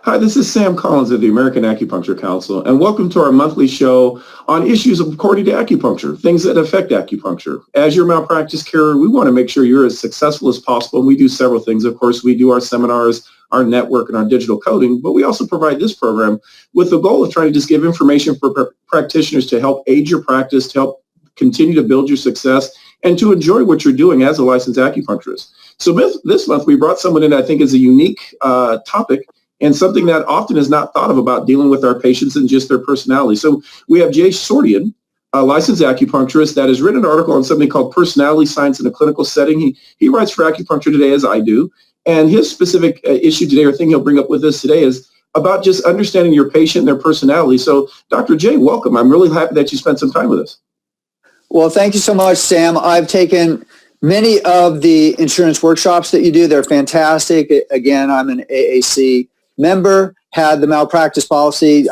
Hi, this is Sam Collins of the American Acupuncture Council, and welcome to our monthly show on issues according to acupuncture, things that affect acupuncture. As your malpractice carer, we want to make sure you're as successful as possible, and we do several things. Of course, we do our seminars, our network, and our digital coding, but we also provide this program with the goal of trying to just give information for practitioners to help aid your practice, to help continue to build your success, and to enjoy what you're doing as a licensed acupuncturist. So this month, we brought someone in I think is a unique topic, and something that often is not thought of about dealing with our patients and just their personality. So we have Jay Sordean, a licensed acupuncturist that has written an article on something called personality science in a clinical setting. He writes for Acupuncture Today, as I do. And his specific issue today, or thing he'll bring up with us today, is about just understanding your patient and their personality. So Dr. Jay, welcome. I'm really happy that you spent some time with us. Well, thank you so much, Sam. I've taken many of the insurance workshops that you do. They're fantastic. Again, I'm an AAC member, had the malpractice policy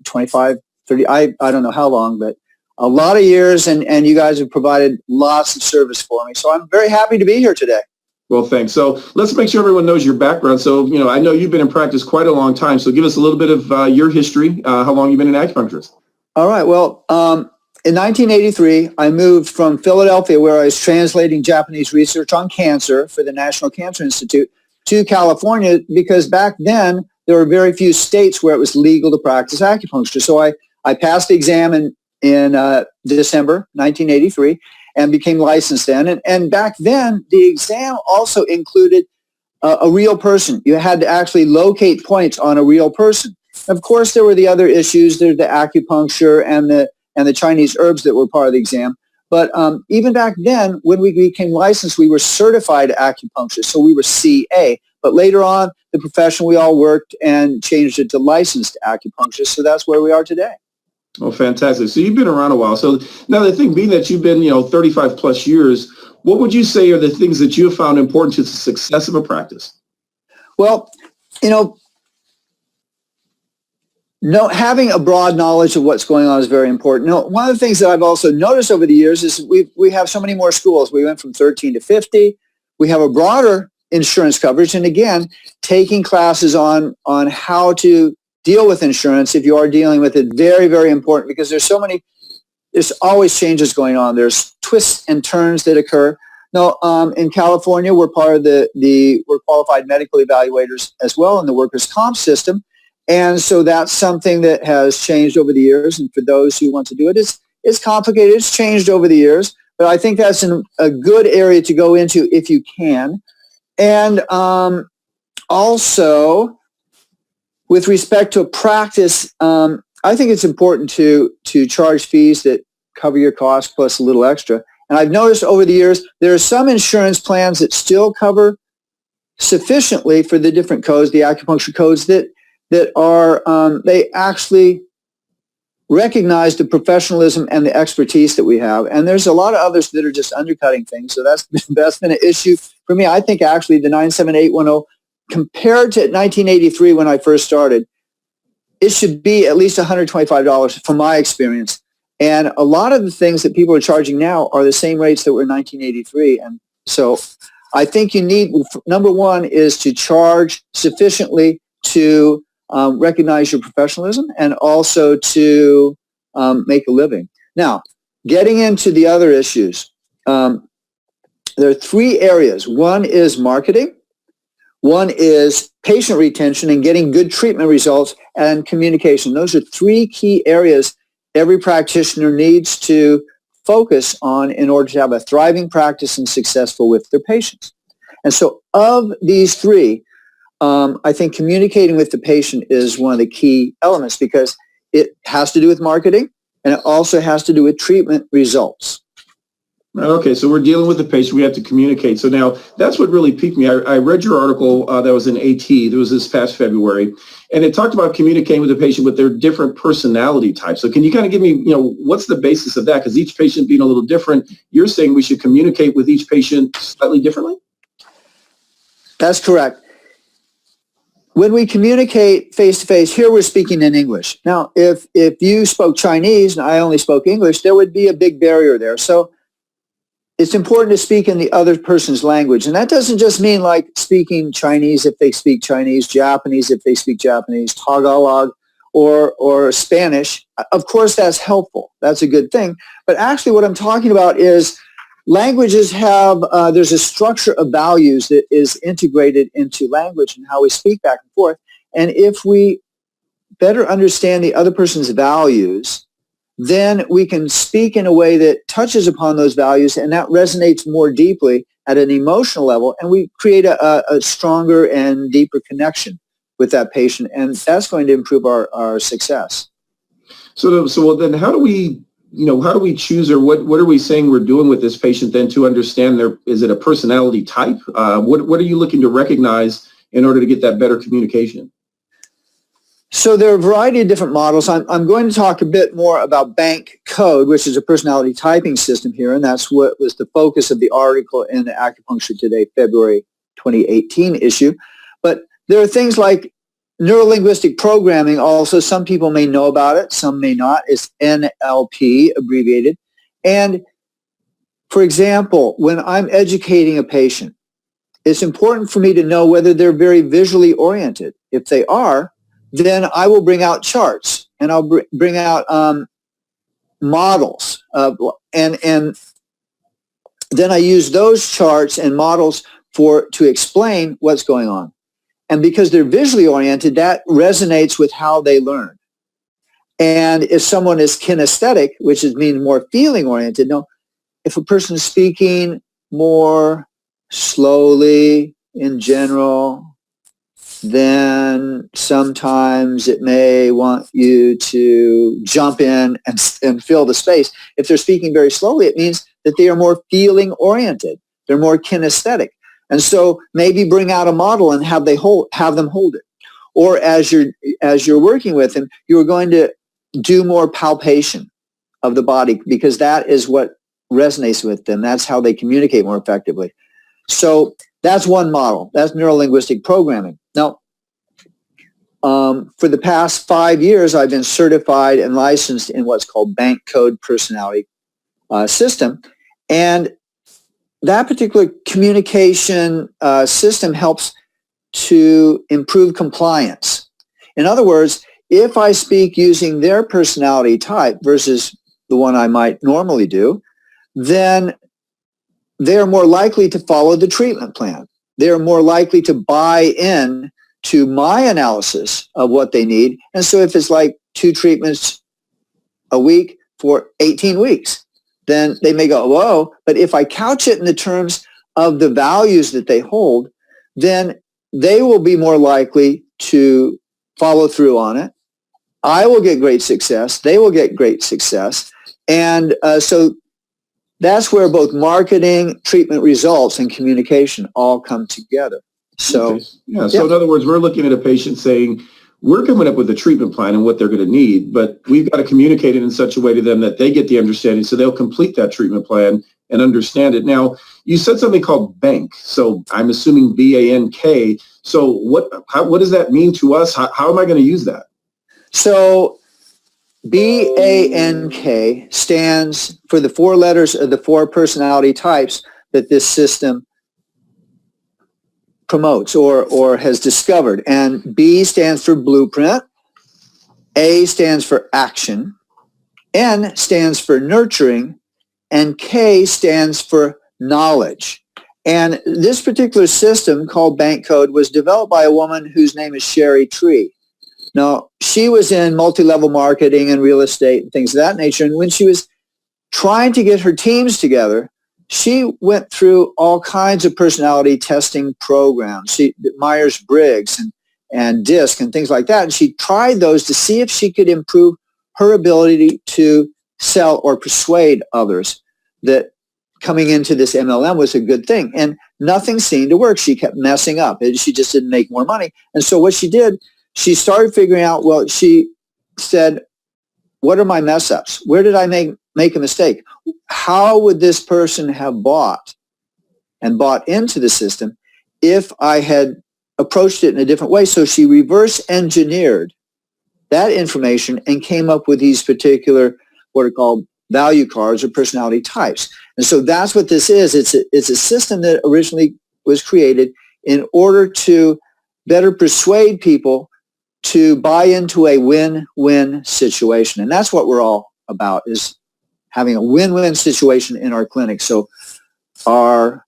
25, 30, I don't know how long, but a lot of years, and you guys have provided lots of service for me. So I'm very happy to be here today. Well, thanks. So let's make sure everyone knows your background. So, I know you've been in practice quite a long time. So give us a little bit of your history, how long you've been an acupuncturist. All right. Well, in 1983, I moved from Philadelphia, where I was translating Japanese research on cancer for the National Cancer Institute, to California, because back then there were very few states where it was legal to practice acupuncture. So I passed the exam in December 1983 and became licensed then. And back then, the exam also included a real person. You had to actually locate points on a real person. Of course, there were the other issues. There's the acupuncture and the Chinese herbs that were part of the exam. But even back then, when we became licensed, we were certified acupuncturists, so we were CA. But later on, the profession, we all worked and changed it to licensed acupuncturists, so that's where we are today. Oh, fantastic. So you've been around a while. So now the thing being that you've been, 35 plus years, what would you say are the things that you have found important to the success of a practice? Well, having a broad knowledge of what's going on is very important. One of the things that I've also noticed over the years is we have so many more schools. We went from 13 to 50. We have a broader insurance coverage. And again, taking classes on how to deal with insurance, if you are dealing with it, very, very important, because there's always changes going on. There's twists and turns that occur. Now, in California, we're part of we're qualified medical evaluators as well in the workers' comp system. And so that's something that has changed over the years. And for those who want to do it, it's complicated. It's changed over the years. But I think that's a good area to go into if you can. And also, with respect to practice, I think it's important to charge fees that cover your costs plus a little extra. And I've noticed over the years, there are some insurance plans that still cover sufficiently for the different codes, the acupuncture codes, that are, they actually recognize the professionalism and the expertise that we have. And there's a lot of others that are just undercutting things. So that's been an issue for me. I think actually the 97810, compared to 1983 when I first started, it should be at least $125 from my experience. And a lot of the things that people are charging now are the same rates that were in 1983. And so I think you need, number one, is to charge sufficiently to recognize your professionalism and also to make a living. Now, getting into the other issues, there are three areas. One is marketing. One is patient retention and getting good treatment results, and communication. Those are three key areas every practitioner needs to focus on in order to have a thriving practice and successful with their patients. And so of these three, I think communicating with the patient is one of the key elements, because it has to do with marketing and it also has to do with treatment results. Okay, so we're dealing with the patient. We have to communicate. So now that's what really piqued me. I read your article that was in AT. That was this past February, and it talked about communicating with the patient with their different personality types. So can you kind of give me, what's the basis of that? Because each patient being a little different, you're saying we should communicate with each patient slightly differently? That's correct. When we communicate face-to-face, here we're speaking in English. Now, if you spoke Chinese and I only spoke English, there would be a big barrier there. So it's important to speak in the other person's language. And that doesn't just mean like speaking Chinese if they speak Chinese, Japanese if they speak Japanese, Tagalog or Spanish. Of course, that's helpful. That's a good thing. But actually what I'm talking about is languages have, there's a structure of values that is integrated into language and how we speak back and forth. And if we better understand the other person's values, then we can speak in a way that touches upon those values, and that resonates more deeply at an emotional level, and we create a stronger and deeper connection with that patient, and that's going to improve our success. So well, then how do we choose, or what are we saying we're doing with this patient then to understand is it a personality type? What are you looking to recognize in order to get that better communication? So there are a variety of different models. I'm going to talk a bit more about B.A.N.K code, which is a personality typing system here, and that's what was the focus of the article in the Acupuncture Today, February 2018 issue. But there are things like neurolinguistic programming also. Some people may know about it, some may not. It's NLP abbreviated. And for example, when I'm educating a patient, it's important for me to know whether they're very visually oriented. If they are, then I will bring out charts and I'll bring out models. And then I use those charts and models to explain what's going on. And because they're visually oriented, that resonates with how they learn. And if someone is kinesthetic, which means more feeling oriented, if a person is speaking more slowly in general, then sometimes it may want you to jump in and fill the space. If they're speaking very slowly, it means that they are more feeling oriented. They're more kinesthetic. And so maybe bring out a model and have them hold it. Or as you're working with them, you're going to do more palpation of the body because that is what resonates with them. That's how they communicate more effectively. So that's one model. That's neurolinguistic programming. Now, for the past 5 years, I've been certified and licensed in what's called B.A.N.K code personality system. And that particular communication system helps to improve compliance. In other words, if I speak using their personality type versus the one I might normally do, then they're more likely to follow the treatment plan. They're more likely to buy in to my analysis of what they need. And so if it's like 2 treatments a week for 18 weeks, then they may go, whoa. But if I couch it in the terms of the values that they hold, then they will be more likely to follow through on it. I will get great success. They will get great success. And so that's where both marketing, treatment results, and communication all come together. So, okay. So in other words, we're looking at a patient saying, we're coming up with a treatment plan and what they're going to need, but we've got to communicate it in such a way to them that they get the understanding so they'll complete that treatment plan and understand it. Now, you said something called B.A.N.K, so I'm assuming B.A.N.K. So what does that mean to us? How am I going to use that? So B.A.N.K stands for the 4 letters of the 4 personality types that this system promotes or has discovered. And B stands for blueprint, A stands for action, N stands for nurturing, and K stands for knowledge. And this particular system called B.A.N.K code was developed by a woman whose name is Sherry Tree. Now, she was in multi-level marketing and real estate and things of that nature. And when she was trying to get her teams together, she went through all kinds of personality testing programs, myers-Briggs and DISC and things like that. And she tried those to see if she could improve her ability to sell or persuade others that coming into this MLM was a good thing. And nothing seemed to work. She kept messing up. She just didn't make more money. And so what she did, she started figuring out, well, she said, what are my mess ups? Where did I make a mistake? How would this person have bought into the system if I had approached it in a different way? So she reverse engineered that information and came up with these particular what are called value cards or personality types. And so that's what this is. It's a system that originally was created in order to better persuade people to buy into a win-win situation. And that's what we're all about, is having a win-win situation in our clinic. So our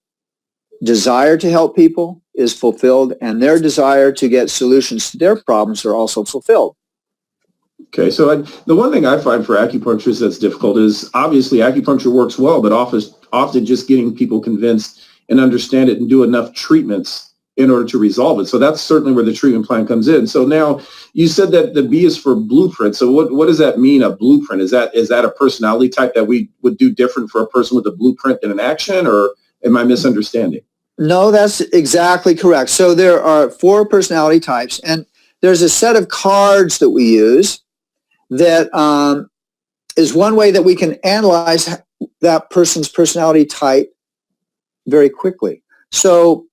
desire to help people is fulfilled, and their desire to get solutions to their problems are also fulfilled. Okay, so the one thing I find for acupuncturists that's difficult is obviously acupuncture works well, but often just getting people convinced and understand it and do enough treatments in order to resolve it. So that's certainly where the treatment plan comes in. So now you said that the B is for blueprint. So what does that mean, a blueprint? Is that a personality type that we would do different for a person with a blueprint than an action, or am I misunderstanding? No, that's exactly correct. So there are 4 personality types, and there's a set of cards that we use that is one way that we can analyze that person's personality type very quickly. So,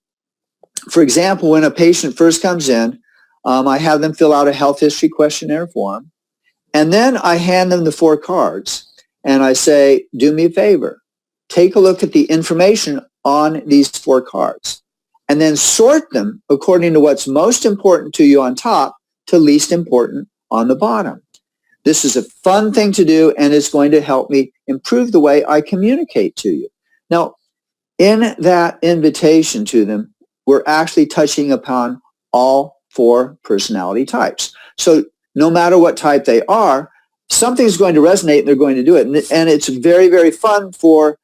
for example, when a patient first comes in, I have them fill out a health history questionnaire form, and then I hand them the 4 cards, and I say, do me a favor, take a look at the information on these 4 cards, and then sort them according to what's most important to you on top to least important on the bottom. This is a fun thing to do, and it's going to help me improve the way I communicate to you. Now, in that invitation to them, we're actually touching upon all 4 personality types. So no matter what type they are, something's going to resonate and they're going to do it. And it's very, very fun for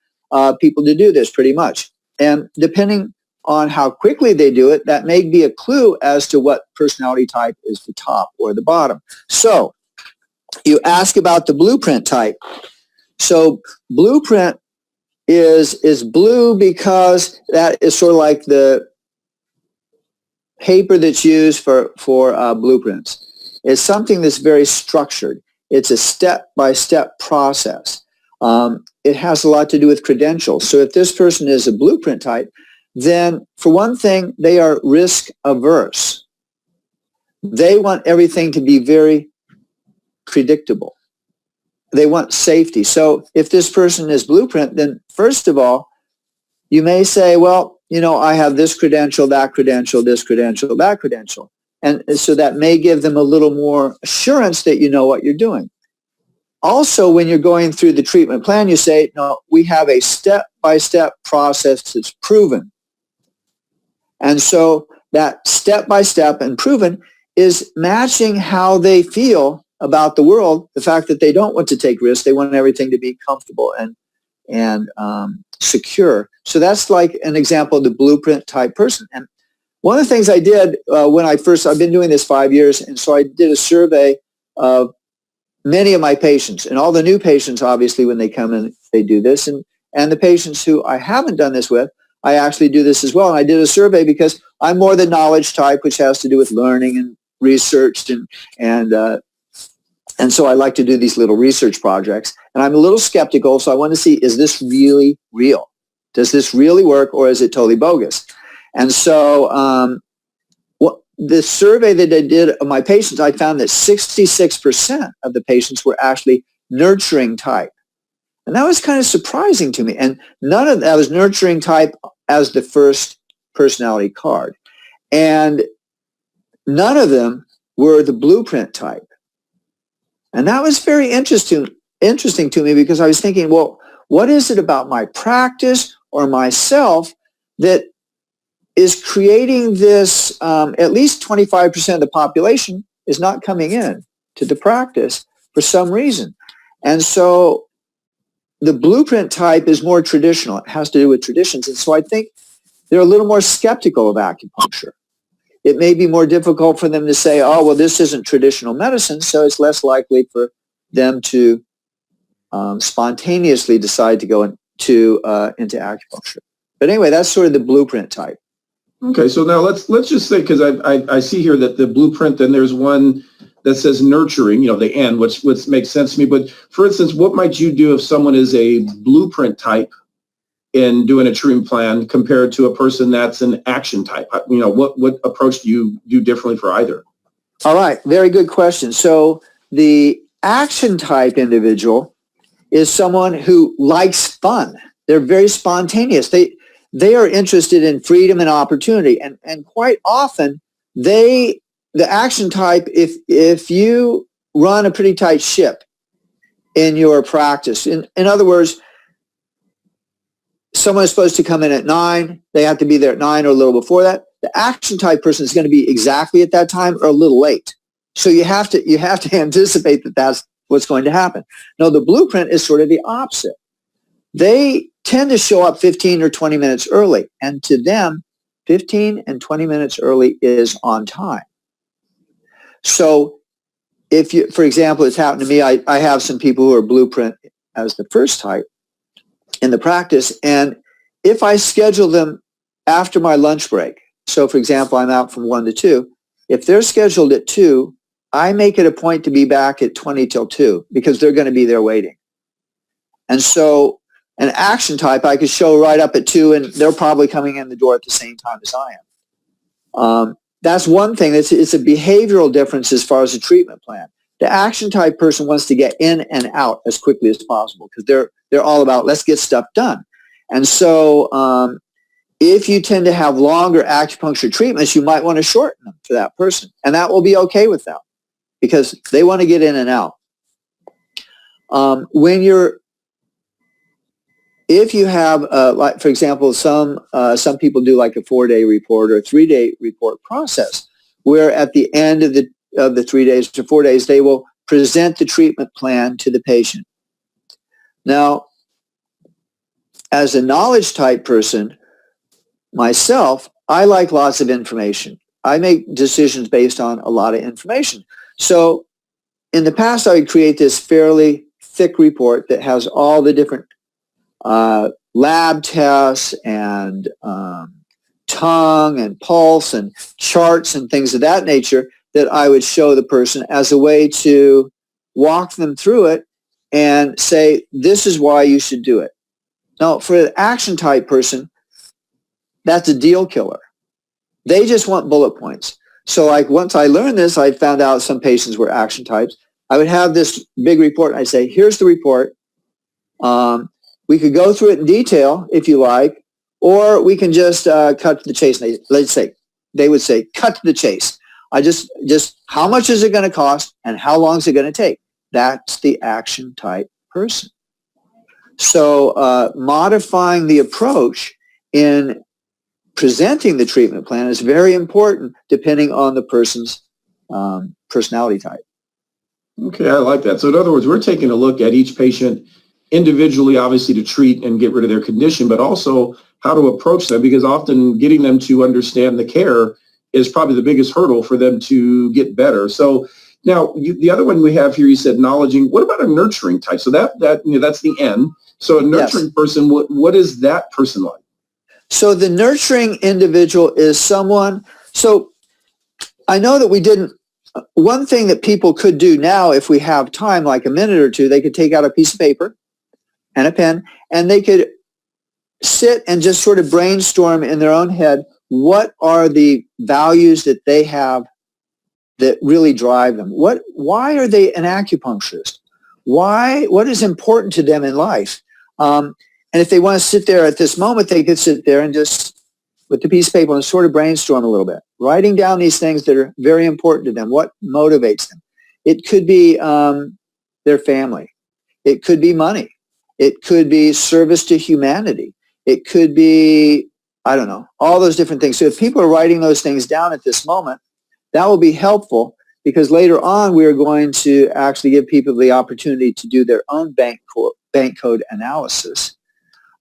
people to do this pretty much. And depending on how quickly they do it, that may be a clue as to what personality type is the top or the bottom. So you ask about the blueprint type. So blueprint is blue because that is sort of like the paper that's used for blueprints. It's something that's very structured. It's a step-by-step process. It has a lot to do with credentials. So if this person is a blueprint type, then for one thing, they are risk averse. They want everything to be very predictable. They want safety. So if this person is blueprint, then first of all, you may say, well, I have this credential, that credential, this credential, that credential. And so that may give them a little more assurance that you know what you're doing. Also, when you're going through the treatment plan, you say, no, we have a step-by-step process that's proven. And so that step-by-step and proven is matching how they feel about the world, the fact that they don't want to take risks. They want everything to be comfortable and secure. So that's like an example of the blueprint type person. And one of the things I did I've been doing this 5 years, and so I did a survey of many of my patients, and all the new patients, obviously, when they come in, they do this. And the patients who I haven't done this with, I actually do this as well. And I did a survey because I'm more the knowledge type, which has to do with learning and research, and so I like to do these little research projects. And I'm a little skeptical, so I want to see, is this really real? Does this really work, or is it totally bogus? And so the survey that I did of my patients, I found that 66% of the patients were actually nurturing type. And that was kind of surprising to me. And none of that was nurturing type as the first personality card. And none of them were the blueprint type. And that was very interesting to me, because I was thinking, well, what is it about my practice or myself that is creating this? At least 25% of the population is not coming in to the practice for some reason. And so the blueprint type is more traditional. It has to do with traditions. And so I think they're a little more skeptical of acupuncture. It may be more difficult for them to say, oh, well, this isn't traditional medicine, so it's less likely for them to spontaneously decide to go into acupuncture. But anyway, that's sort of the blueprint type. Okay, so now let's just say, because I see here that the blueprint, then there's one that says nurturing, the N, which makes sense to me. But for instance, what might you do if someone is a blueprint type in doing a treatment plan compared to a person that's an action type? What approach do you do differently for either? All right, very good question. So the action type individual is someone who likes fun. They're very spontaneous. They are interested in freedom and opportunity. And quite often, the action type, if you run a pretty tight ship in your practice, in other words, someone is supposed to come in at 9, they have to be there at 9 or a little before that. The action type person is going to be exactly at that time or a little late. So you have to anticipate that that's what's going to happen. No, the blueprint is sort of the opposite. They tend to show up 15 or 20 minutes early, and to them, 15 and 20 minutes early is on time. So if you, for example, it's happened to me, I have some people who are blueprint as the first type in the practice, and if I schedule them after my lunch break, so for example, I'm out from 1 to 2, if they're scheduled at 2, I make it a point to be back at 20 till 2 because they're going to be there waiting. And so an action type I could show right up at 2 and they're probably coming in the door at the same time as I am. That's one thing. It's a behavioral difference as far as the treatment plan. The action type person wants to get in and out as quickly as possible because they're all about let's get stuff done. And so if you tend to have longer acupuncture treatments, you might want to shorten them for that person. And that will be okay with them because they want to get in and out. If you have, like for example, some people do like a 4-day report or a 3-day report process, where at the end of the 3 days to 4 days, they will present the treatment plan to the patient. Now, as a knowledge type person, myself, I like lots of information. I make decisions based on a lot of information. So in the past, I would create this fairly thick report that has all the different lab tests and tongue and pulse and charts and things of that nature that I would show the person as a way to walk them through it and say, this is why you should do it. Now, for an action type person, that's a deal killer. They just want bullet points. So like once I learned this, I found out some patients were action types. I would have this big report. And I'd say, here's the report. We could go through it in detail if you like, or we can just cut to the chase. And they would say, cut to the chase. I just how much is it going to cost and how long is it going to take? That's the action type person. So modifying the approach in presenting the treatment plan is very important depending on the person's personality type. Okay, I like that. So in other words, we're taking a look at each patient individually, obviously, to treat and get rid of their condition, but also how to approach them, because often getting them to understand the care is probably the biggest hurdle for them to get better. So now the other one we have here, you said knowledging. What about a nurturing type? So that's the N. So a nurturing person, what is that person like? So the nurturing individual is someone, so I know that we didn't, one thing that people could do now if we have time, like a minute or two, they could take out a piece of paper and a pen, and they could sit and just sort of brainstorm in their own head, what are the values that they have that really drive them? Why are they an acupuncturist? What is important to them in life? And if they want to sit there at this moment, they could sit there and just with the piece of paper and sort of brainstorm a little bit, writing down these things that are very important to them. What motivates them? It could be their family. It could be money. It could be service to humanity. It could be, I don't know, all those different things. So if people are writing those things down at this moment, that will be helpful because later on we are going to actually give people the opportunity to do their own bank code analysis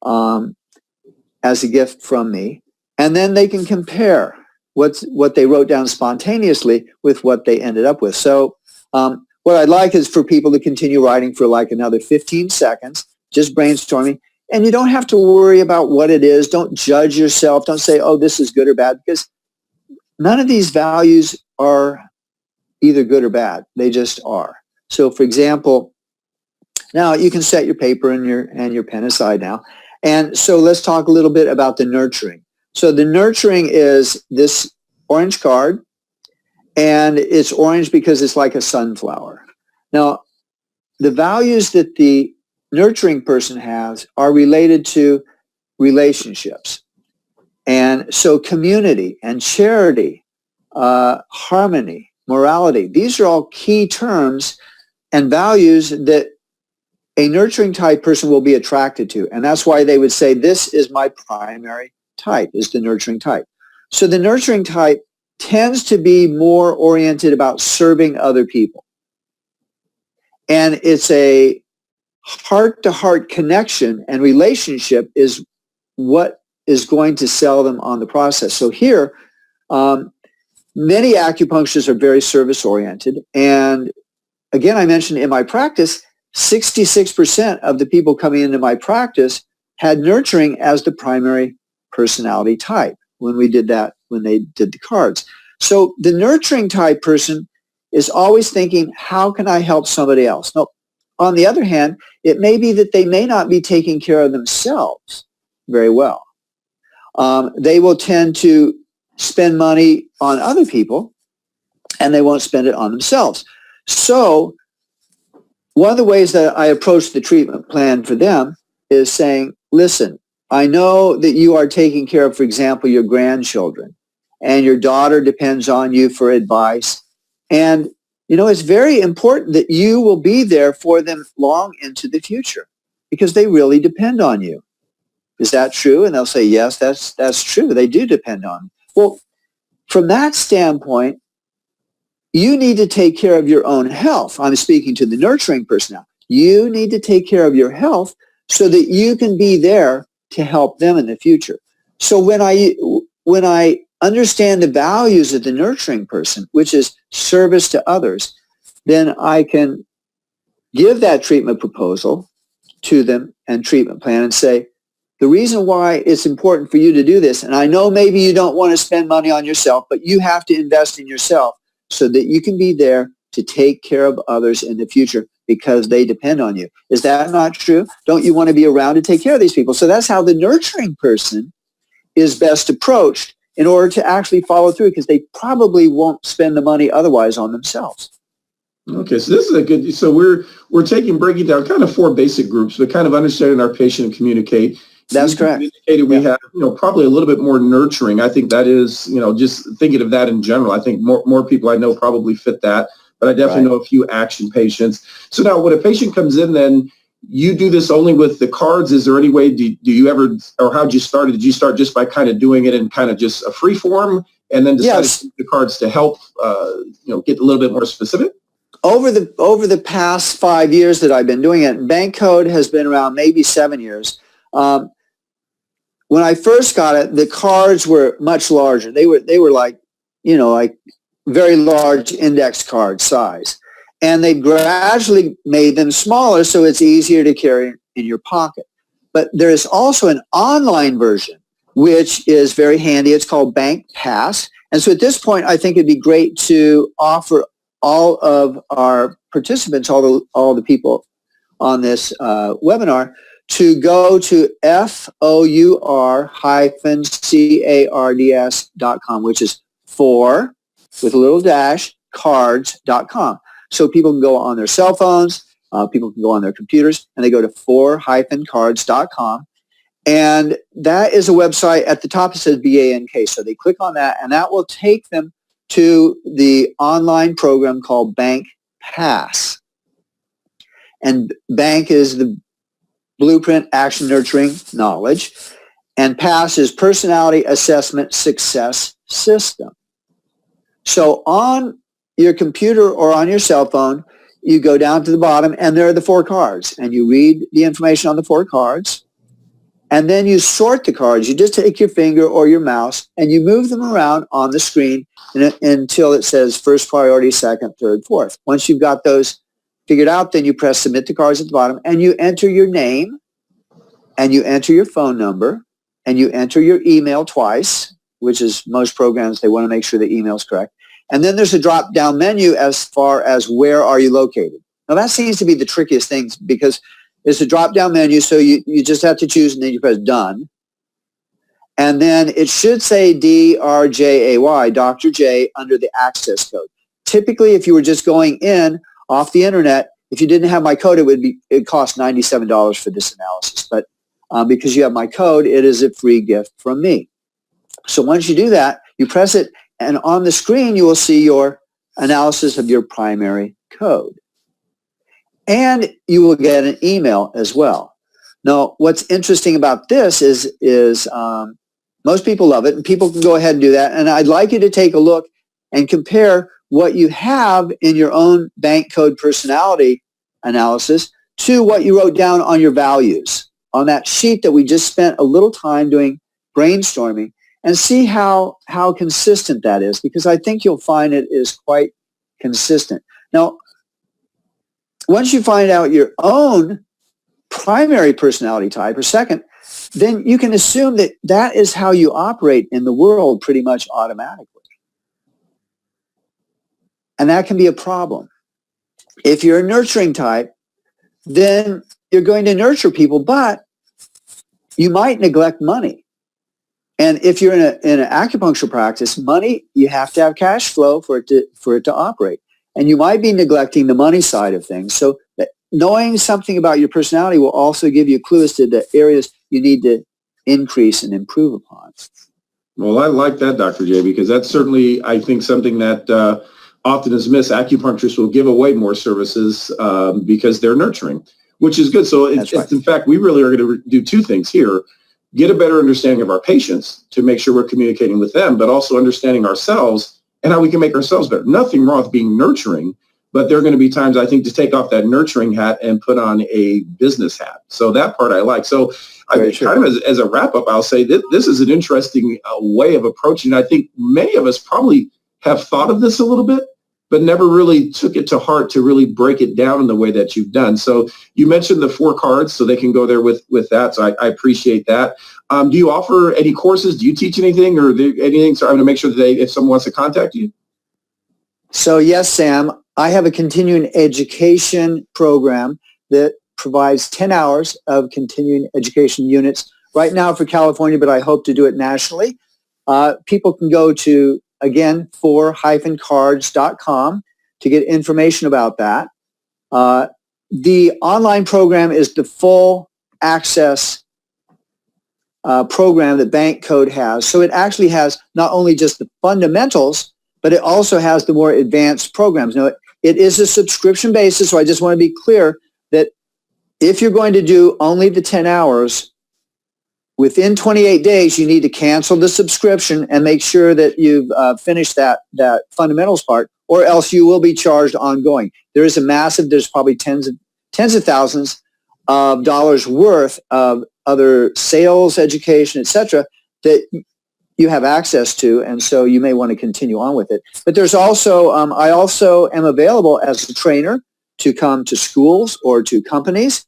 as a gift from me. And then they can compare what they wrote down spontaneously with what they ended up with. So what I'd like is for people to continue writing for like another 15 seconds, just brainstorming. And you don't have to worry about what it is. Don't judge yourself. Don't say, oh, this is good or bad, because none of these values are either good or bad. They just are. So for example, now you can set your paper and your pen aside now. And so let's talk a little bit about the nurturing. So the nurturing is this orange card, and it's orange because it's like a sunflower. Now, the values that the nurturing person has are related to relationships. And so community and charity, harmony, morality, these are all key terms and values that a nurturing type person will be attracted to. And that's why they would say, this is my primary type, is the nurturing type. So the nurturing type tends to be more oriented about serving other people. And it's a heart-to-heart connection, and relationship is what is going to sell them on the process. So here, many acupuncturists are very service-oriented. And again, I mentioned in my practice, 66% of the people coming into my practice had nurturing as the primary personality type when we did that, when they did the cards. So the nurturing type person is always thinking, how can I help somebody else? Now, on the other hand, it may be that they may not be taking care of themselves very well. They will tend to spend money on other people, and they won't spend it on themselves. So one of the ways that I approach the treatment plan for them is saying, listen, I know that you are taking care of, for example, your grandchildren, and your daughter depends on you for advice. And, you know, it's very important that you will be there for them long into the future because they really depend on you. Is that true? And they'll say, yes, that's true. They do depend on me. Well, from that standpoint, you need to take care of your own health. I'm speaking to the nurturing person now. You need to take care of your health so that you can be there to help them in the future. So when I understand the values of the nurturing person, which is service to others, then I can give that treatment proposal to them and treatment plan and say, the reason why it's important for you to do this, and I know maybe you don't want to spend money on yourself, but you have to invest in yourself so that you can be there to take care of others in the future because they depend on you. Is that not true? Don't you want to be around to take care of these people? So that's how the nurturing person is best approached in order to actually follow through because they probably won't spend the money otherwise on themselves. Okay, so this is a good, so we're breaking down kind of 4 basic groups, but kind of understanding our patient and communicate. That's correct. We have, probably a little bit more nurturing. I think that is, just thinking of that in general. I think more people I know probably fit that, but I definitely know a few action patients. So now when a patient comes in, then you do this only with the cards. Is there any way, do you ever, or how'd you start? Did you start just by kind of doing it in kind of just a free form and then decide to use the cards to help, get a little bit more specific? Over the past 5 years that I've been doing it, B.A.N.K code has been around maybe 7 years. When I first got it, the cards were much larger. They were like very large index card size. And they gradually made them smaller so it's easier to carry in your pocket. But there is also an online version, which is very handy. It's called B.A.N.K Pass. And so at this point, I think it'd be great to offer all of our participants, all the people on this webinar, to go to four-cards.com, which is 4 with a little dash cards.com. So people can go on their cell phones, people can go on their computers, and they go to 4-cards.com. And that is a website. At the top it says B.A.N.K. So they click on that, and that will take them to the online program called B.A.N.K Pass. And B.A.N.K is the Blueprint Action Nurturing Knowledge, and PASS is Personality Assessment Success System. So on your computer or on your cell phone, you go down to the bottom, and there are the 4 cards, and you read the information on the 4 cards, and then you sort the cards. You just take your finger or your mouse, and you move them around on the screen until it says first priority, second, third, fourth. Once you've got those figured out, then you press submit the cards at the bottom, and you enter your name, and you enter your phone number, and you enter your email twice, which is most programs, they want to make sure the email is correct. And then there's a drop-down menu as far as where are you located. Now that seems to be the trickiest thing because it's a drop-down menu, so you just have to choose, and then you press done. And then it should say DRJAY, Dr. J, under the access code. Typically, if you were just going in off the internet, if you didn't have my code, it cost $97 for this analysis. But because you have my code, it is a free gift from me. So once you do that, you press it, and on the screen, you will see your analysis of your primary code. And you will get an email as well. Now, what's interesting about this is most people love it, and people can go ahead and do that. And I'd like you to take a look and compare what you have in your own bank code personality analysis to what you wrote down on your values on that sheet that we just spent a little time doing brainstorming, and see how consistent that is, because I think you'll find it is quite consistent. Now, once you find out your own primary personality type, or second, then you can assume that that is how you operate in the world pretty much automatically. And that can be a problem. If you're a nurturing type, then you're going to nurture people, but you might neglect money. And if you're in an acupuncture practice, money, you have to have cash flow for it to operate. And you might be neglecting the money side of things. So knowing something about your personality will also give you clues to the areas you need to increase and improve upon. Well, I like that, Dr. J, because that's certainly, I think, something that often is missed. Acupuncturists will give away more services because they're nurturing, which is good. So it's, in fact, we really are going to do two things here. Get a better understanding of our patients to make sure we're communicating with them, but also understanding ourselves and how we can make ourselves better. Nothing wrong with being nurturing, but there are going to be times, I think, to take off that nurturing hat and put on a business hat. So that part I like. So kind of as a wrap-up, I'll say that this is an interesting way of approaching. I think many of us probably have thought of this a little bit, but never really took it to heart to really break it down in the way that you've done. So you mentioned the 4 cards, so they can go there with that. So I appreciate that. Do you offer any courses? Do you teach anything or anything? So I'm going to make sure that if someone wants to contact you. So yes, Sam, I have a continuing education program that provides 10 hours of continuing education units right now for California, but I hope to do it nationally. People can go to, again, 4-cards.com to get information about that. The online program is the full access program that Bank Code has. So it actually has not only just the fundamentals, but it also has the more advanced programs. Now, it is a subscription basis, so I just want to be clear that if you're going to do only the 10 hours, within 28 days, you need to cancel the subscription and make sure that you've finished that fundamentals part, or else you will be charged ongoing. There is there's probably tens of thousands of dollars worth of other sales, education, etc., that you have access to, and so you may want to continue on with it. But there's also, I also am available as a trainer to come to schools or to companies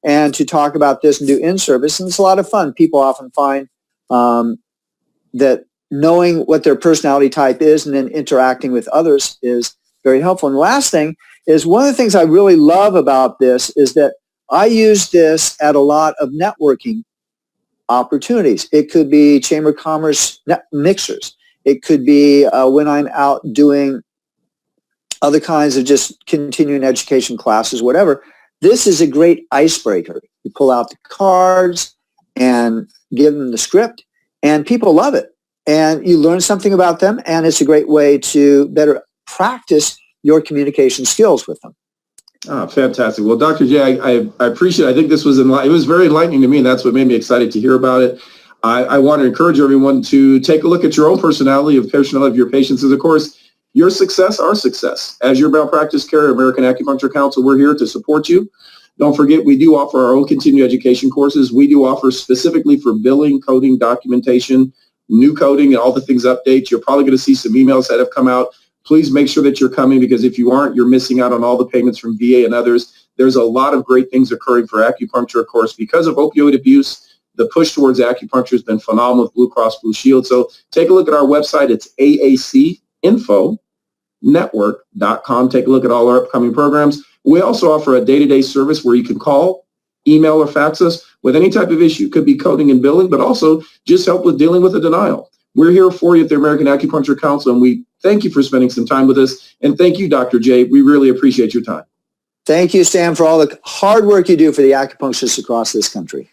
and to talk about this and do in-service, and it's a lot of fun. People often find that knowing what their personality type is and then interacting with others is very helpful. And the last thing is, one of the things I really love about this is that I use this at a lot of networking opportunities. It could be Chamber of Commerce mixers. It could be when I'm out doing other kinds of just continuing education classes, whatever. This is a great icebreaker. You pull out the cards and give them the script, and people love it. And you learn something about them, and it's a great way to better practice your communication skills with them. Oh, fantastic. Well, Dr. J, I appreciate it. I think this was it was very enlightening to me, and that's what made me excited to hear about it. I want to encourage everyone to take a look at your own personality of your patients, because, of course, your success, our success. As your malpractice care, American Acupuncture Council, we're here to support you. Don't forget, we do offer our own continuing education courses. We do offer specifically for billing, coding, documentation, new coding, and all the things updates. You're probably going to see some emails that have come out. Please make sure that you're coming, because if you aren't, you're missing out on all the payments from VA and others. There's a lot of great things occurring for acupuncture, of course, because of opioid abuse. The push towards acupuncture has been phenomenal with Blue Cross Blue Shield. So take a look at our website. It's aacinfonetwork.com. Take a look at all our upcoming programs. We also offer a day-to-day service where you can call, email, or fax us with any type of issue. Could be coding and billing, but also just help with dealing with a denial. We're here for you at the American Acupuncture Council, and we thank you for spending some time with us. And thank you, Dr. J. We really appreciate your time. Thank you, Sam, for all the hard work you do for the acupuncturists across this country.